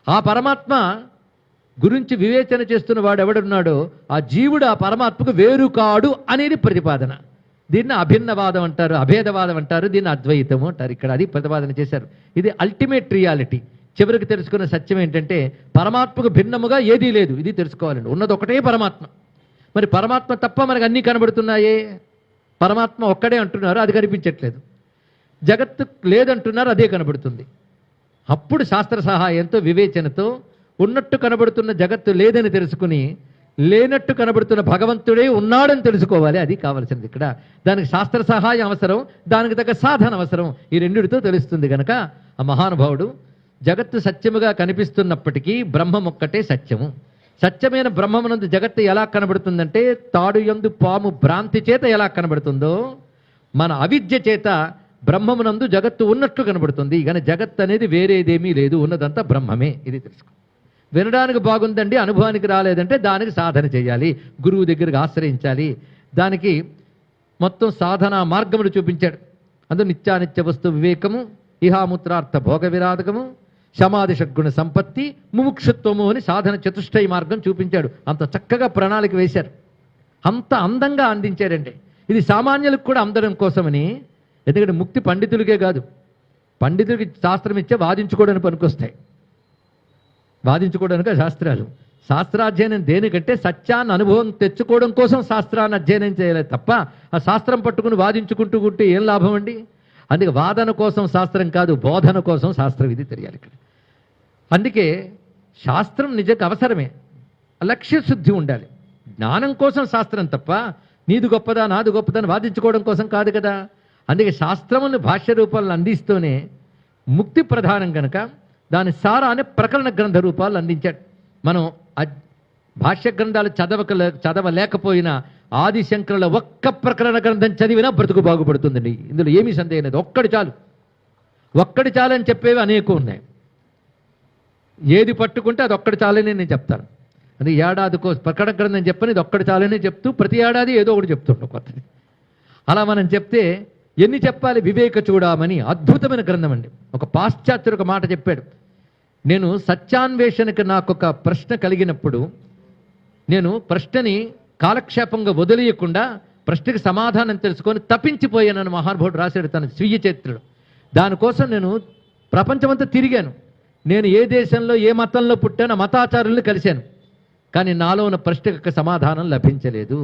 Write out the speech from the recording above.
ఆ పరమాత్మ గురించి వివేచన చేస్తున్న వాడు ఎవడున్నాడో ఆ జీవుడు ఆ పరమాత్మకు వేరు కాడు అనేది ప్రతిపాదన. దీన్ని అభిన్నవాదం అంటారు, అభేదవాదం అంటారు, దీన్ని అద్వైతము అంటారు. ఇక్కడ అది ప్రతిపాదన చేశారు. ఇది అల్టిమేట్ రియాలిటీ. చివరికి తెలుసుకున్న సత్యం ఏంటంటే పరమాత్మకు భిన్నముగా ఏదీ లేదు. ఇది తెలుసుకోవాలండి. ఉన్నది ఒకటే పరమాత్మ. మరి పరమాత్మ తప్ప మనకు అన్నీ కనబడుతున్నాయే. పరమాత్మ ఒక్కడే అంటున్నారు, అది కనిపించట్లేదు. జగత్తు లేదంటున్నారు, అదే కనబడుతుంది. అప్పుడు శాస్త్ర సహాయంతో వివేచనతో ఉన్నట్టు కనబడుతున్న జగత్తు లేదని తెలుసుకుని లేనట్టు కనబడుతున్న భగవంతుడే ఉన్నాడని తెలుసుకోవాలి. అది కావలసింది ఇక్కడ. దానికి శాస్త్ర సహాయం అవసరం, దానికి తగ్గ సాధన అవసరం. ఈ రెండిటితో తెలుస్తుంది గనక ఆ మహానుభావుడు జగత్తు సత్యముగా కనిపిస్తున్నప్పటికీ బ్రహ్మం ఒక్కటే సత్యము. సత్యమైన బ్రహ్మమునందు జగత్తు ఎలా కనబడుతుందంటే తాడు యందు పాము భ్రాంతి చేత ఎలా కనబడుతుందో మన అవిద్య చేత బ్రహ్మమునందు జగత్తు ఉన్నట్లు కనబడుతుంది. కానీ జగత్తు అనేది వేరేదేమీ లేదు, ఉన్నదంతా బ్రహ్మమే. ఇది తెలుసుకో. వినడానికి బాగుందండి, అనుభవానికి రాలేదంటే దానికి సాధన చేయాలి, గురువు దగ్గరికి ఆశ్రయించాలి. దానికి మొత్తం సాధన మార్గములు చూపించాడు. అందులో నిత్యానిత్య వస్తు వివేకము, ఇహాముత్రార్థ భోగ విరాధకము, సమాధి షడ్గుణ సంపత్తి, ముముక్షుత్వము అని సాధన చతుష్టయ మార్గం చూపించాడు. అంత చక్కగా ప్రణాళిక వేశారు, అంత అందంగా అందించాడండి. ఇది సామాన్యులకు కూడా అందడం కోసమని. ఎందుకంటే ముక్తి పండితులకే కాదు, పండితులకి శాస్త్రం ఇచ్చే వాదించుకోవడానికి పనికొస్తాయి. వాదించుకోవడానికి శాస్త్రాలు. శాస్త్రాధ్యయనం దేనికంటే సత్యాన్ని అనుభవం తెచ్చుకోవడం కోసం శాస్త్రాన్ని అధ్యయనం చేయలేదు తప్ప ఆ శాస్త్రం పట్టుకుని వాదించుకుంటూ ఉంటే ఏం లాభం అండి. అందుకే వాదన కోసం శాస్త్రం కాదు, బోధన కోసం శాస్త్రం. ఇది తెలియాలి ఇక్కడ. అందుకే శాస్త్రం నిజంగా అవసరమే, లక్ష్య శుద్ధి ఉండాలి. జ్ఞానం కోసం శాస్త్రం తప్ప నీది గొప్పదా నాది గొప్పదని వాదించుకోవడం కోసం కాదు కదా. అందుకే శాస్త్రమును భాష్య రూపాలను అందిస్తూనే ముక్తి ప్రధానం కనుక దాని సారాన్ని ప్రకరణ గ్రంథ రూపాలు అందించాడు. మనం భాష్య గ్రంథాలు చదవలేకపోయినా ఆదిశంకరుల ఒక్క ప్రకరణ గ్రంథం చదివినా బ్రతుకు బాగుపడుతుందండి. ఇందులో ఏమీ సందేహం లేదు. ఒక్కడి చాలు, ఒక్కడి చాలు అని చెప్పేవి అనేకం ఉన్నాయి. ఏది పట్టుకుంటే అది ఒక్కడి చాలని నేను చెప్తాను. అది ఏడాదికో ప్రకటన గ్రంథం చెప్పని ఇది ఒక్కడి చాలని చెప్తూ ప్రతి ఏడాది ఏదో ఒకటి చెప్తుంటాం కొత్తది. అలా మనం చెప్తే ఎన్ని చెప్పాలి. వివేక చూడమని అద్భుతమైన గ్రంథం అండి. ఒక పాశ్చాత్యుడు ఒక మాట చెప్పాడు. నేను సత్యాన్వేషణకు నాకొక ప్రశ్న కలిగినప్పుడు నేను ప్రశ్నని కాలక్షేపంగా వదిలేయకుండా ప్రశ్నకి సమాధానం తెలుసుకొని తప్పించిపోయానని మహానుభావుడు రాశాడు తన స్వీయ చరిత్రలో. దానికోసం నేను ప్రపంచమంతా తిరిగాను. నేను ఏ దేశంలో ఏ మతంలో పుట్టానో మతాచారుల్ని కలిశాను. కానీ నాలో ఉన్న ప్రశ్నకు సమాధానం లభించలేదు.